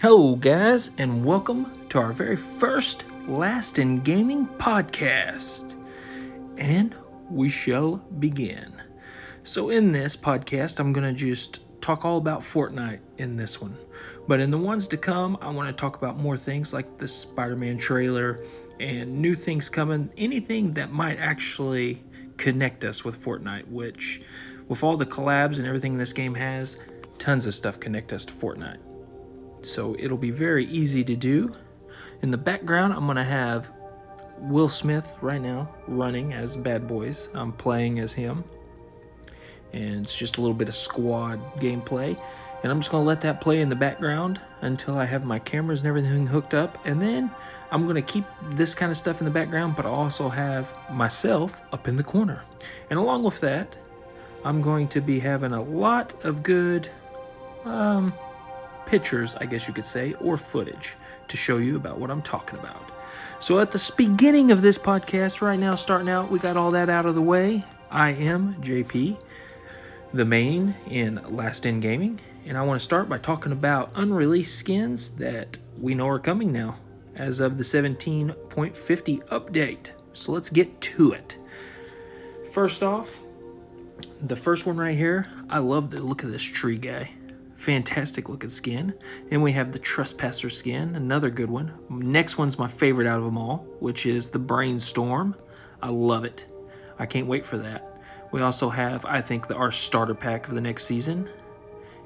Hello, guys, and welcome to our very first Last in Gaming podcast. And we shall begin. So, in this podcast, I'm going to just talk all about Fortnite in this one. But in the ones to come, I want to talk about more things like the Spider-Man trailer and new things coming, anything that might actually connect us with Fortnite, which, with all the collabs and everything this game has, tons of stuff connect us to Fortnite. So it'll be very easy to do. In the background, I'm going to have Will Smith right now running as Bad Boys. I'm playing as him. And it's just a little bit of squad gameplay. And I'm just going to let that play in the background until I have my cameras and everything hooked up. And then I'm going to keep this kind of stuff in the background, but I'll also have myself up in the corner. And along with that, I'm going to be having a lot of good pictures, I guess you could say, or footage to show you about what I'm talking about. So at the beginning of this podcast right now, starting out, we got all that out of the way. I am JP, the main in Last In Gaming, and I want to start by talking about unreleased skins that we know are coming now as of the 17.50 update. So let's get to it. First off, the first one right here, I love the look of this tree guy. Fantastic looking skin. And we have the Trespasser skin, another good one. Next one's my favorite out of them all, which is the Brainstorm. I love it. I can't wait for that. We also have, I think, our starter pack for the next season.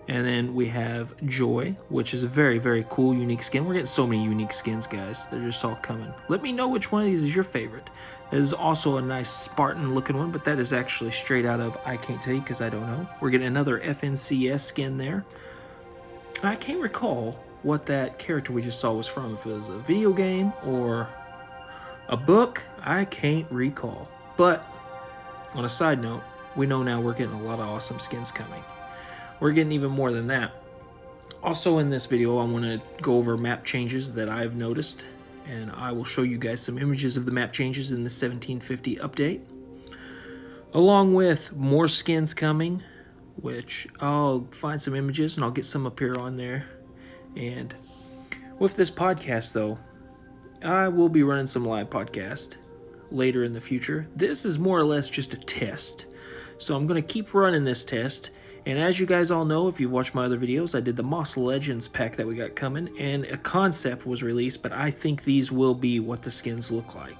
And then we have Joy, which is a very, very cool, unique skin. We're getting so many unique skins, guys. They're just all coming. Let me know which one of these is your favorite. There's also a nice Spartan-looking one, but that is actually straight out of, I can't tell you because I don't know. We're getting another FNCS skin there. I can't recall what that character we just saw was from. If it was a video game or a book, I can't recall. But on a side note, we know now we're getting a lot of awesome skins coming. We're getting even more than that. Also in this video, I want to go over map changes that I've noticed, and I will show you guys some images of the map changes in the 1750 update, along with more skins coming, which I'll find some images and I'll get some up here on there. And with this podcast, though, I will be running some live podcast later in the future. This is more or less just a test, so I'm going to keep running this test. And as you guys all know, if you've watched my other videos, I did the Moss Legends pack that we got coming, and a concept was released, but I think these will be what the skins look like.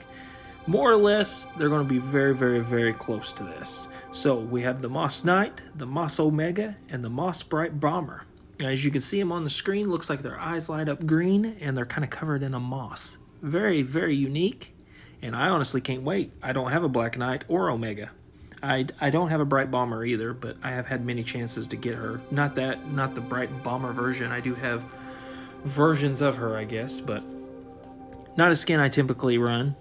More or less, they're going to be very, very, very close to this. So we have the Moss Knight, the Moss Omega, and the Moss Bright Bomber. As you can see them on the screen, looks like their eyes light up green, and they're kind of covered in a moss. Very, very unique, and I honestly can't wait. I don't have a Black Knight or Omega. I don't have a Bright Bomber either, but I have had many chances to get her. Not the Bright Bomber version. I do have versions of her, I guess, but not a skin I typically run.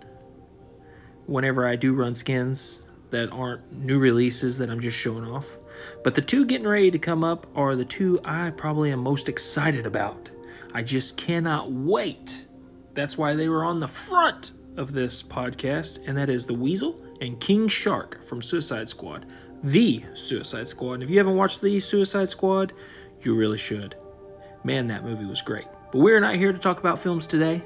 Whenever I do run skins that aren't new releases that I'm just showing off. But the two getting ready to come up are the two I probably am most excited about. I just cannot wait. That's why they were on the front of this podcast, and that is the Weasel and King Shark from Suicide Squad. The Suicide Squad. And if you haven't watched the Suicide Squad, you really should. Man, that movie was great. But we're not here to talk about films today.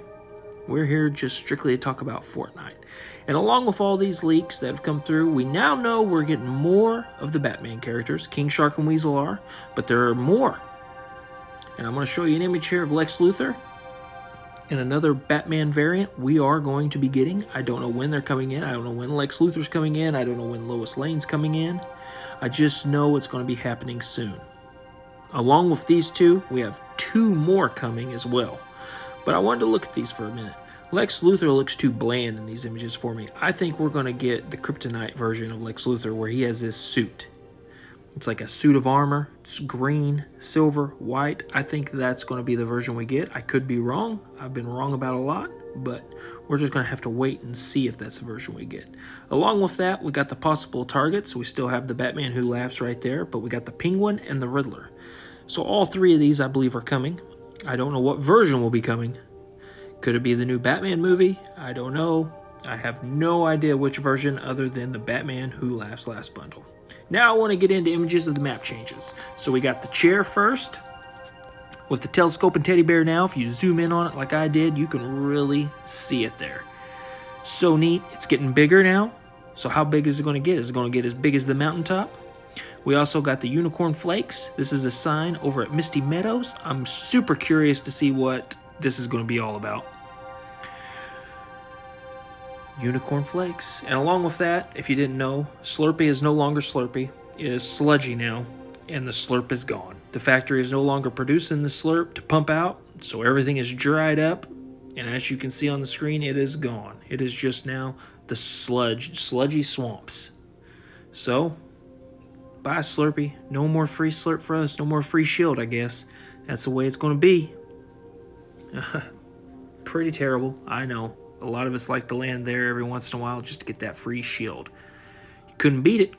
We're here just strictly to talk about Fortnite. And along with all these leaks that have come through, we now know we're getting more of the Batman characters. King Shark and Weasel are, but there are more. And I'm going to show you an image here of Lex Luthor and another Batman variant we are going to be getting. I don't know when they're coming in. I don't know when Lex Luthor's coming in. I don't know when Lois Lane's coming in. I just know it's going to be happening soon. Along with these two, we have two more coming as well. But I wanted to look at these for a minute. Lex Luthor looks too bland in these images for me. I think we're going to get the Kryptonite version of Lex Luthor where he has this suit. It's like a suit of armor. It's green, silver, white. I think that's going to be the version we get. I could be wrong. I've been wrong about a lot, but we're just going to have to wait and see if that's the version we get. Along with that, we got the possible targets. We still have the Batman Who Laughs right there, but we got the Penguin and the Riddler. So all three of these, I believe, are coming. I don't know what version will be coming. Could it be the new Batman movie? I don't know. I have no idea which version other than the Batman Who Laughs last bundle. Now I want to get into images of the map changes. So we got the chair first. With the telescope and teddy bear now, if you zoom in on it like I did, you can really see it there. So neat. It's getting bigger now. So how big is it going to get? Is it going to get as big as the mountaintop? We also got the unicorn flakes. This is a sign over at Misty Meadows. I'm super curious to see what this is going to be all about. Unicorn flakes. And along with that, if you didn't know, Slurpee is no longer Slurpee. It is Sludgy now, and the Slurp is gone. The factory is no longer producing the Slurp to pump out, so everything is dried up. And as you can see on the screen, it is gone. It is just now the sludgy swamps. So, bye Slurpee. No more free Slurp for us. No more free Shield, I guess. That's the way it's going to be. Pretty terrible, I know. A lot of us like to land there every once in a while just to get that free Shield. You couldn't beat it.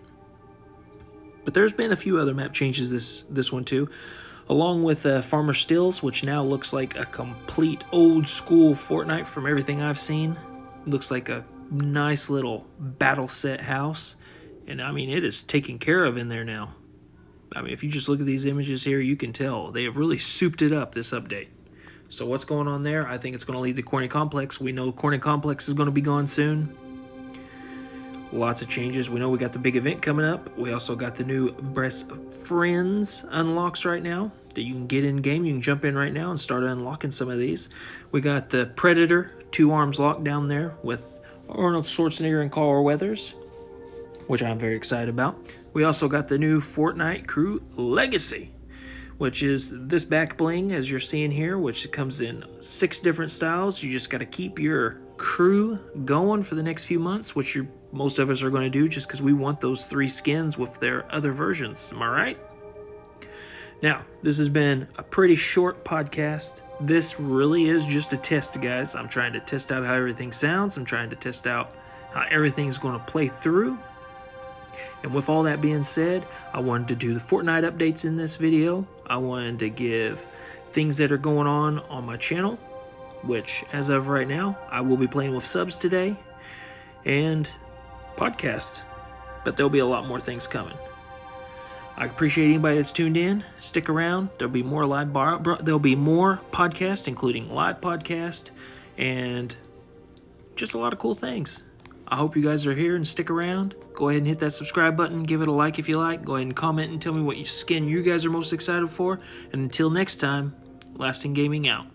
But there's been a few other map changes this one too. Along with Farmer Stills, which now looks like a complete old school Fortnite from everything I've seen. It looks like a nice little battle set house. And I mean, it is taken care of in there now. I mean, if you just look at these images here, you can tell they have really souped it up this update. So what's going on there? I think it's going to lead to Corny Complex. We know Corny Complex is going to be gone soon. Lots of changes. We know we got the big event coming up. We also got the new Best Friends unlocks right now that you can get in game. You can jump in right now and start unlocking some of these. We got the Predator 2 arms locked down there with Arnold Schwarzenegger and Carl Weathers, which I'm very excited about. We also got the new Fortnite Crew Legacy, which is this back bling as you're seeing here, which comes in 6 different styles. You just got to keep your crew going for the next few months, which most of us are going to do just because we want those 3 skins with their other versions. Am I right? Now, this has been a pretty short podcast. This really is just a test, guys. I'm trying to test out how everything sounds. I'm trying to test out how everything's going to play through. And with all that being said, I wanted to do the Fortnite updates in this video. I wanted to give things that are going on my channel, which as of right now, I will be playing with subs today and podcast, but there'll be a lot more things coming. I appreciate anybody that's tuned in. Stick around. There'll be more there'll be more podcasts, including live podcast and just a lot of cool things. I hope you guys are here and stick around. Go ahead and hit that subscribe button. Give it a like if you like. Go ahead and comment and tell me what skin you guys are most excited for. And until next time, Lasting Gaming out.